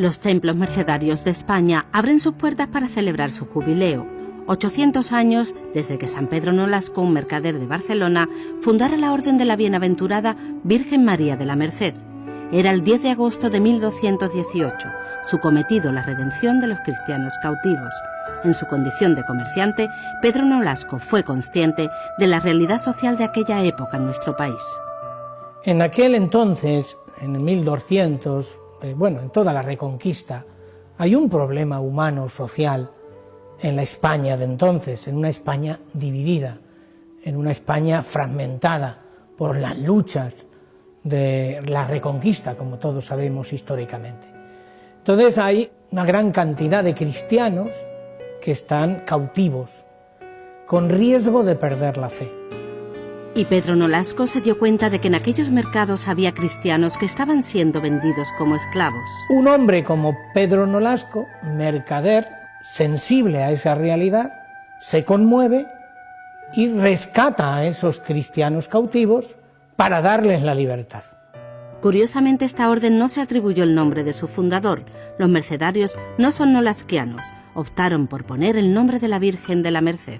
Los templos mercedarios de España abren sus puertas para celebrar su jubileo. 800 años desde que San Pedro Nolasco, un mercader de Barcelona, fundara la Orden de la Bienaventurada Virgen María de la Merced. Era el 10 de agosto de 1218, su cometido la redención de los cristianos cautivos. En su condición de comerciante, Pedro Nolasco fue consciente de la realidad social de aquella época en nuestro país. En aquel entonces, en el 1200, en toda la Reconquista, hay un problema humano, social, en la España de entonces, en una España dividida, en una España fragmentada por las luchas de la Reconquista, como todos sabemos históricamente. Entonces hay una gran cantidad de cristianos que están cautivos, con riesgo de perder la fe. Y Pedro Nolasco se dio cuenta de que en aquellos mercados había cristianos que estaban siendo vendidos como esclavos. Un hombre como Pedro Nolasco, mercader, sensible a esa realidad, se conmueve y rescata a esos cristianos cautivos para darles la libertad. Curiosamente, esta orden no se atribuyó el nombre de su fundador. Los mercedarios no son nolasquianos, optaron por poner el nombre de la Virgen de la Merced.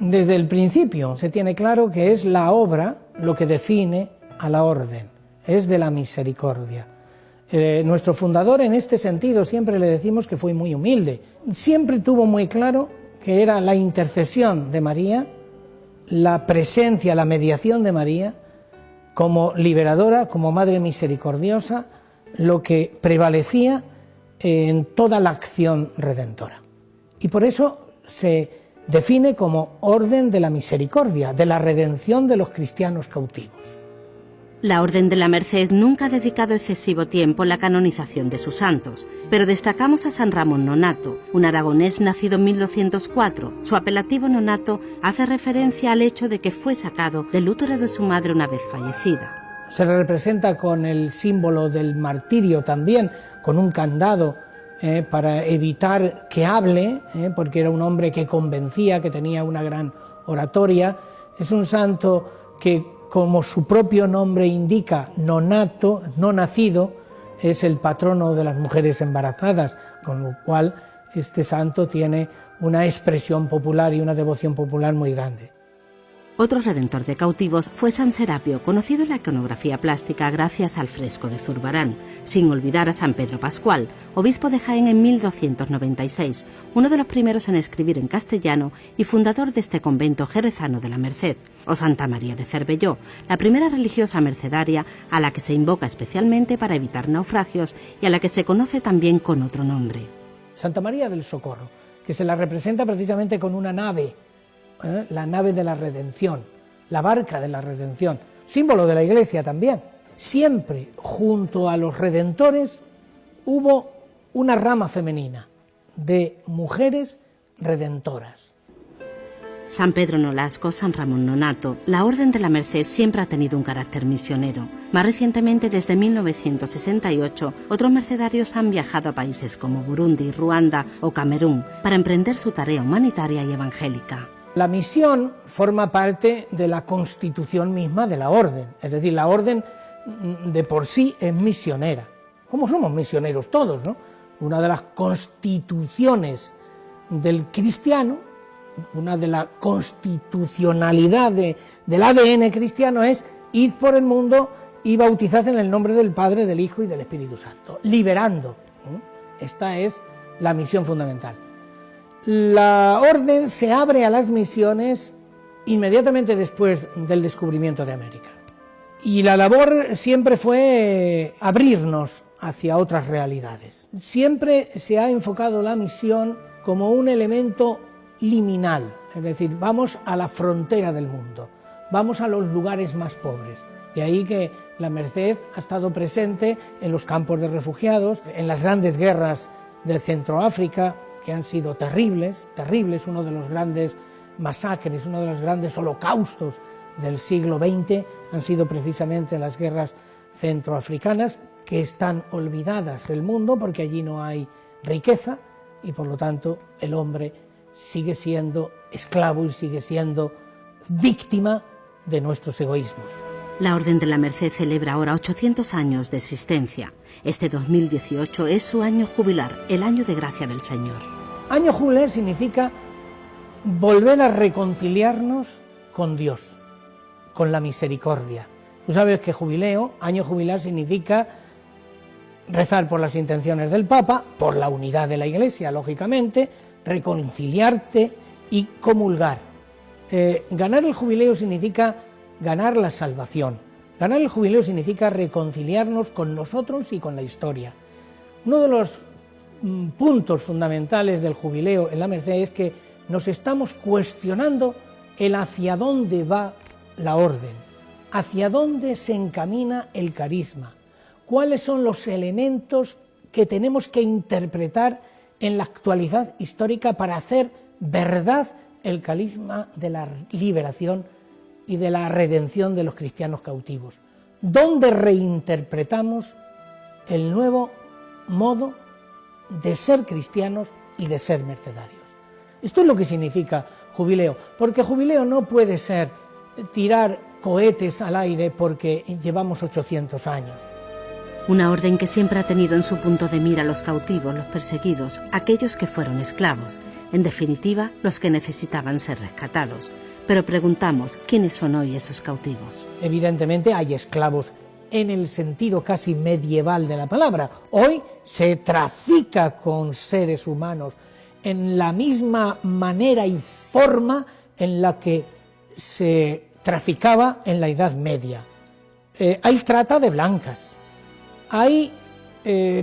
Desde el principio se tiene claro que es la obra lo que define a la orden, es de la misericordia. Nuestro fundador en este sentido siempre le decimos que fue muy humilde, siempre tuvo muy claro que era la intercesión de María, la presencia, la mediación de María, como liberadora, como Madre misericordiosa, lo que prevalecía en toda la acción redentora. Y por eso se define como Orden de la Misericordia, de la redención de los cristianos cautivos. La Orden de la Merced nunca ha dedicado excesivo tiempo en la canonización de sus santos, pero destacamos a San Ramón Nonato, un aragonés nacido en 1204. Su apelativo Nonato hace referencia al hecho de que fue sacado del útero de su madre una vez fallecida. Se le representa con el símbolo del martirio también, con un candado para evitar que hable, porque era un hombre que convencía, que tenía una gran oratoria. Es un santo que, como su propio nombre indica, nonato, no nacido, es el patrono de las mujeres embarazadas, con lo cual este santo tiene una expresión popular y una devoción popular muy grande. Otro redentor de cautivos fue San Serapio, conocido en la iconografía plástica gracias al fresco de Zurbarán, sin olvidar a San Pedro Pascual, obispo de Jaén en 1296, uno de los primeros en escribir en castellano y fundador de este convento jerezano de la Merced, o Santa María de Cervelló, la primera religiosa mercedaria a la que se invoca especialmente para evitar naufragios y a la que se conoce también con otro nombre. Santa María del Socorro, que se la representa precisamente con una nave, la nave de la redención, la barca de la redención, símbolo de la Iglesia también. Siempre junto a los redentores hubo una rama femenina de mujeres redentoras. San Pedro Nolasco, San Ramón Nonato, la Orden de la Merced siempre ha tenido un carácter misionero. Más recientemente, desde 1968, otros mercedarios han viajado a países como Burundi, Ruanda o Camerún para emprender su tarea humanitaria y evangélica. La misión forma parte de la constitución misma de la orden, es decir, la orden de por sí es misionera, como somos misioneros todos, ¿no? Una de las constituciones del cristiano, una de la constitucionalidad del ADN cristiano es: id por el mundo y bautizad en el nombre del Padre, del Hijo y del Espíritu Santo, liberando. Esta es la misión fundamental. La orden se abre a las misiones inmediatamente después del descubrimiento de América. Y la labor siempre fue abrirnos hacia otras realidades. Siempre se ha enfocado la misión como un elemento liminal, es decir, vamos a la frontera del mundo, vamos a los lugares más pobres. De ahí que la Merced ha estado presente en los campos de refugiados, en las grandes guerras de Centroáfrica, que han sido terribles, uno de los grandes masacres, uno de los grandes holocaustos del siglo XX han sido precisamente las guerras centroafricanas, que están olvidadas del mundo porque allí no hay riqueza y por lo tanto el hombre sigue siendo esclavo y sigue siendo víctima de nuestros egoísmos. La Orden de la Merced celebra ahora 800 años de existencia. Este 2018 es su año jubilar, el año de gracia del Señor. Año jubilar significa volver a reconciliarnos con Dios, con la misericordia. Tú sabes que año jubilar significa rezar por las intenciones del Papa, por la unidad de la Iglesia, lógicamente, reconciliarte y comulgar. Ganar el jubileo significa ganar la salvación. Ganar el jubileo significa reconciliarnos con nosotros y con la historia. Uno de los puntos fundamentales del jubileo en la Merced es que nos estamos cuestionando el hacia dónde va la orden, hacia dónde se encamina el carisma, cuáles son los elementos que tenemos que interpretar en la actualidad histórica para hacer verdad el carisma de la liberación y de la redención de los cristianos cautivos, donde reinterpretamos el nuevo modo de ser cristianos y de ser mercedarios. Esto es lo que significa jubileo, porque jubileo no puede ser tirar cohetes al aire porque llevamos 800 años. Una orden que siempre ha tenido en su punto de mira a los cautivos, los perseguidos, aquellos que fueron esclavos, en definitiva, los que necesitaban ser rescatados. Pero preguntamos, ¿quiénes son hoy esos cautivos? Evidentemente hay esclavos en el sentido casi medieval de la palabra. Hoy se trafica con seres humanos en la misma manera y forma en la que se traficaba en la Edad Media. Hay trata de blancas, hay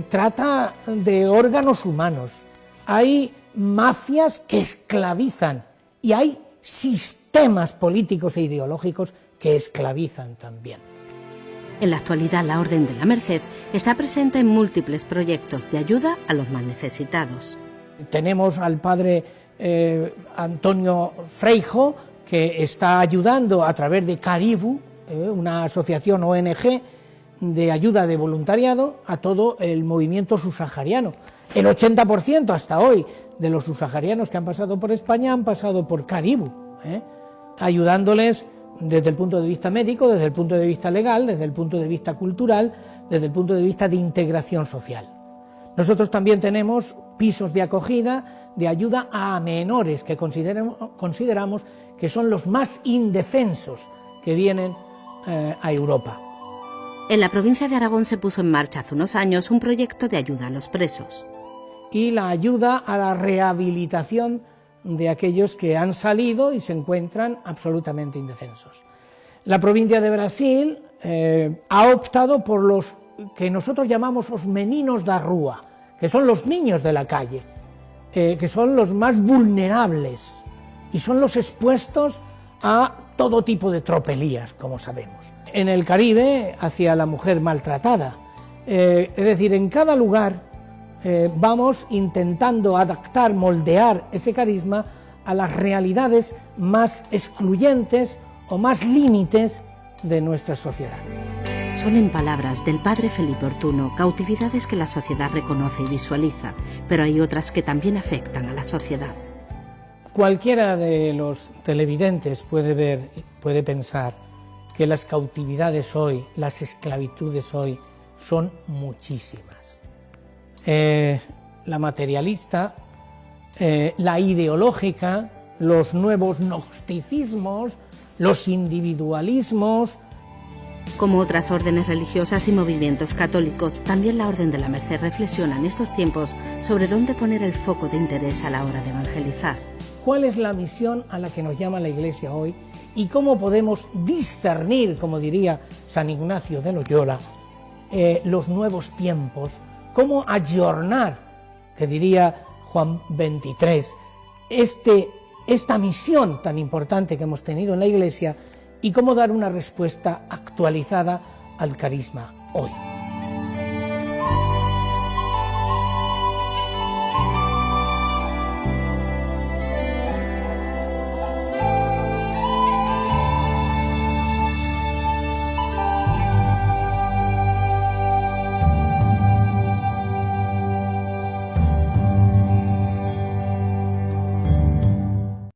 trata de órganos humanos, hay mafias que esclavizan y hay sistemas políticos e ideológicos que esclavizan también. En la actualidad, la Orden de la Merced está presente en múltiples proyectos de ayuda a los más necesitados. Tenemos al padre Antonio Freijo, que está ayudando a través de Caribu, una asociación ONG de ayuda de voluntariado a todo el movimiento subsahariano. El 80% hasta hoy de los subsaharianos que han pasado por España han pasado por Caribu, ayudándoles desde el punto de vista médico, desde el punto de vista legal, desde el punto de vista cultural, desde el punto de vista de integración social. Nosotros también tenemos pisos de acogida, de ayuda a menores que consideramos que son los más indefensos que vienen a Europa. En la provincia de Aragón se puso en marcha hace unos años un proyecto de ayuda a los presos. Y la ayuda a la rehabilitación de aquellos que han salido y se encuentran absolutamente indefensos. La provincia de Brasil ha optado por los que nosotros llamamos los meninos da rúa, que son los niños de la calle, que son los más vulnerables y son los expuestos a todo tipo de tropelías, como sabemos. En el Caribe, hacia la mujer maltratada, es decir, en cada lugar vamos intentando adaptar, moldear ese carisma a las realidades más excluyentes o más límites de nuestra sociedad. Son en palabras del padre Felipe Ortuno cautividades que la sociedad reconoce y visualiza, pero hay otras que también afectan a la sociedad. Cualquiera de los televidentes puede pensar que las cautividades hoy, las esclavitudes hoy, son muchísimas. La materialista, la ideológica, los nuevos gnosticismos, los individualismos. Como otras órdenes religiosas y movimientos católicos, también la Orden de la Merced reflexiona en estos tiempos sobre dónde poner el foco de interés a la hora de evangelizar. ¿Cuál es la misión a la que nos llama la Iglesia hoy? ¿Y cómo podemos discernir, como diría San Ignacio de Loyola, los nuevos tiempos? ¿Cómo ayornar, que diría Juan XXIII, esta misión tan importante que hemos tenido en la Iglesia y cómo dar una respuesta actualizada al carisma hoy?